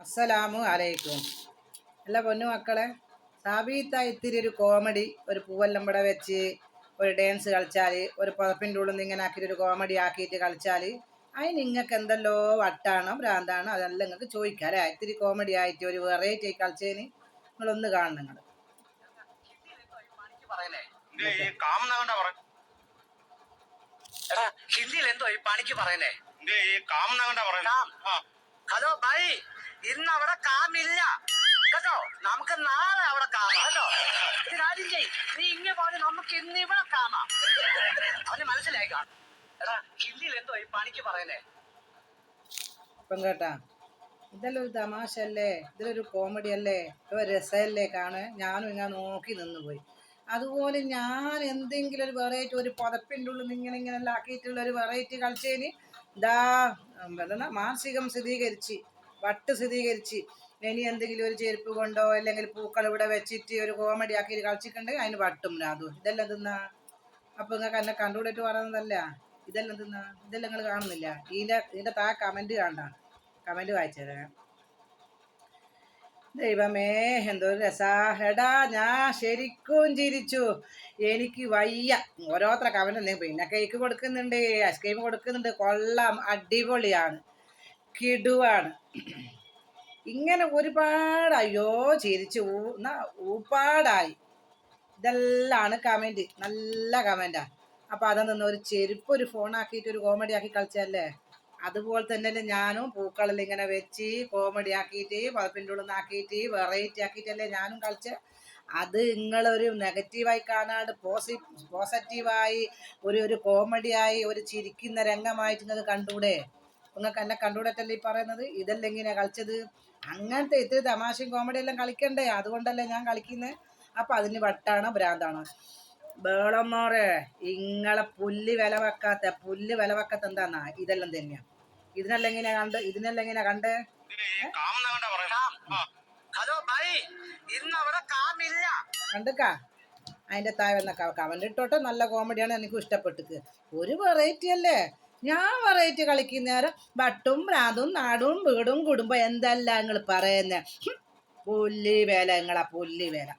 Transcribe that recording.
അസ്സലാമു അലൈക്കും. അല്ല പൊന്നു മക്കളെ, സാബീത്ത ഇത്തിരി ഒരു കോമഡി, ഒരു പൂവെല്ലാം ഇവിടെ വെച്ച് ഒരു ഡാൻസ് കളിച്ചാൽ, ഒരു പുതപ്പിൻ്റെ ഉള്ളിൽ നിന്ന് ഇങ്ങനെ ആക്കിയിട്ട് ഒരു കോമഡി ആക്കിയിട്ട് കളിച്ചാൽ അതിന് നിങ്ങൾക്ക് എന്തല്ലോ വട്ടാണോ ഭ്രാന്താണോ അതെല്ലാം നിങ്ങൾക്ക് ചോദിക്കാം അല്ലേ. ഇത്തിരി കോമഡി ആയിട്ട് ഒരു വെറൈറ്റി ആയി കളിച്ചതിന് നിങ്ങളൊന്ന് കാണണം. നിങ്ങൾ ഹിന്ദിയിൽ എന്തോ ഈ പണിക്ക് പറയുന്നേ? ഹലോ ബൈ, ഇന്ന് അവിടെ കാമില്ല കേട്ടോ. നമുക്ക് നാളെ അവിടെ കാമാ കേട്ടോ. ഒരു കാര്യം ചെയ്, നീ ഇങ്ങനെ പോലെ നമുക്ക് ഇന്ന് ഇവിടെ കാമാ. അവന് മനസ്സിലായി കാണും. എടാ, ഹിന്ദിയിൽ എന്തോ ഈ പണിക്ക് പറയുന്നേ? ഇപ്പം കേട്ടാ, ഇതെല്ലാം ഒരു തമാശ അല്ലേ, ഇതിലൊരു കോമഡി അല്ലേ, ഒരു രസമല്ലേ കാണാൻ. ഞാനും ഇങ്ങനെ നോക്കി നിന്ന് പോയി. അതുപോലെ ഞാൻ എന്തെങ്കിലും ഒരു വെറൈറ്റി, ഒരു പുതപ്പിൻ്റെ ഉള്ളിൽ ഇങ്ങനെ എല്ലാം ആക്കിയിട്ടുള്ള ഒരു വെറൈറ്റി കളിച്ചതിന് ഇതാ എന്താ മാനസികം സ്ഥിരീകരിച്ച്, വട്ട് സ്ഥിരീകരിച്ച്. ഇനി എന്തെങ്കിലും ഒരു ചെരുപ്പ് കൊണ്ടോ അല്ലെങ്കിൽ പൂക്കൾ ഇവിടെ വെച്ചിട്ട് ഒരു കോമഡി ആക്കിയിട്ട് കളിച്ചിട്ടുണ്ടെങ്കിൽ അതിന് വട്ടും അതും. ഇതെല്ലാം തിന്നാ അപ്പം നിങ്ങൾക്ക് എന്നെ കണ്ടുകൂടിയിട്ട് പറയുന്നതല്ല. ഇതെല്ലാം തിന്നാ, ഇതെല്ലാം നിങ്ങൾ കാണുന്നില്ല. ഇതിൻ്റെ താ കമൻറ്റ് കാണണ്ട, കമൻറ്റ് വായിച്ചു തരാം. ദൈവമേ, എന്തൊരു രസാ. എടാ, ഞാൻ ശരിക്കും ചിരിച്ചു. എനിക്ക് വയ്യ. ഓരോരുത്തര കമന്റ് പിന്നെ കേക്ക് കൊടുക്കുന്നുണ്ട്, ഐസ്ക്രീം കൊടുക്കുന്നുണ്ട്. കൊള്ളാം, അടിപൊളിയാണ്, കിടുവാണ്. ഇങ്ങനെ ഒരുപാട് അയ്യോ ചിരിച്ചു ഊപ്പാടായി. ഇതെല്ലാണ് കമന്റ്, നല്ല കമന്റാ. അപ്പൊ അതൊന്നും ഒരു ചെരുപ്പ് ഒരു ഫോണാക്കിയിട്ട് ഒരു കോമഡി ആക്കി കളിച്ചല്ലേ. അതുപോലെ തന്നെ ഞാനും പൂക്കളെല്ലാം ഇങ്ങനെ വെച്ച് കോമഡി ആക്കിയിട്ട് പതിപ്പിൻ്റെ ഉള്ളിൽ നിന്ന് ആക്കിയിട്ട് വെറൈറ്റി ആക്കിയിട്ടല്ലേ ഞാനും കളിച്ച. അത് നിങ്ങളൊരു നെഗറ്റീവായി കാണാണ്ട് പോസിറ്റീവായി ഒരു കോമഡിയായി ഒരു ചിരിക്കുന്ന രംഗമായിട്ട് നിങ്ങൾക്ക് കണ്ടൂടെ? നിങ്ങൾക്ക് എന്നെ കണ്ടുകൂടത്തല്ലേ ഈ പറയുന്നത്? ഇതെല്ലാം എങ്ങനെയാണ് കളിച്ചത്? അങ്ങനത്തെ ഇത്തിരി തമാശയും കോമഡിയെല്ലാം കളിക്കണ്ടേ, അതുകൊണ്ടല്ലേ ഞാൻ കളിക്കുന്നത്. അപ്പം അതിന് വട്ടാണോ ഭ്രാന്താണോ? ബേളന്മാരെ, ഇങ്ങളെ പുല്ല് വില വെക്കാത്ത എന്താന്നാ ഇതെല്ലാം തന്നെയാണ്. ഇതിനെല്ലാം എങ്ങനെയാ കണ്ടേ? ഹലോ ബൈ, ഇന്ന് അവിടെ കാമില്ല കണ്ടുക്കാ. അതിൻ്റെ താഴെ വന്ന കമന്റ് ഇട്ടോട്ടെ. നല്ല കോമഡിയാണ്, എനിക്ക് ഇഷ്ടപ്പെട്ടിക്ക്. ഒരു വെറൈറ്റി അല്ലേ. ഞാൻ വെറൈറ്റി കളിക്കുന്നേരം വട്ടും ഭ്രാന്തും നാടും വീടും കുടുംബം എന്തെല്ലാം നിങ്ങൾ പറയുന്നേ. പുല്ല് വേല, നിങ്ങളാ പുല്ല് വേല.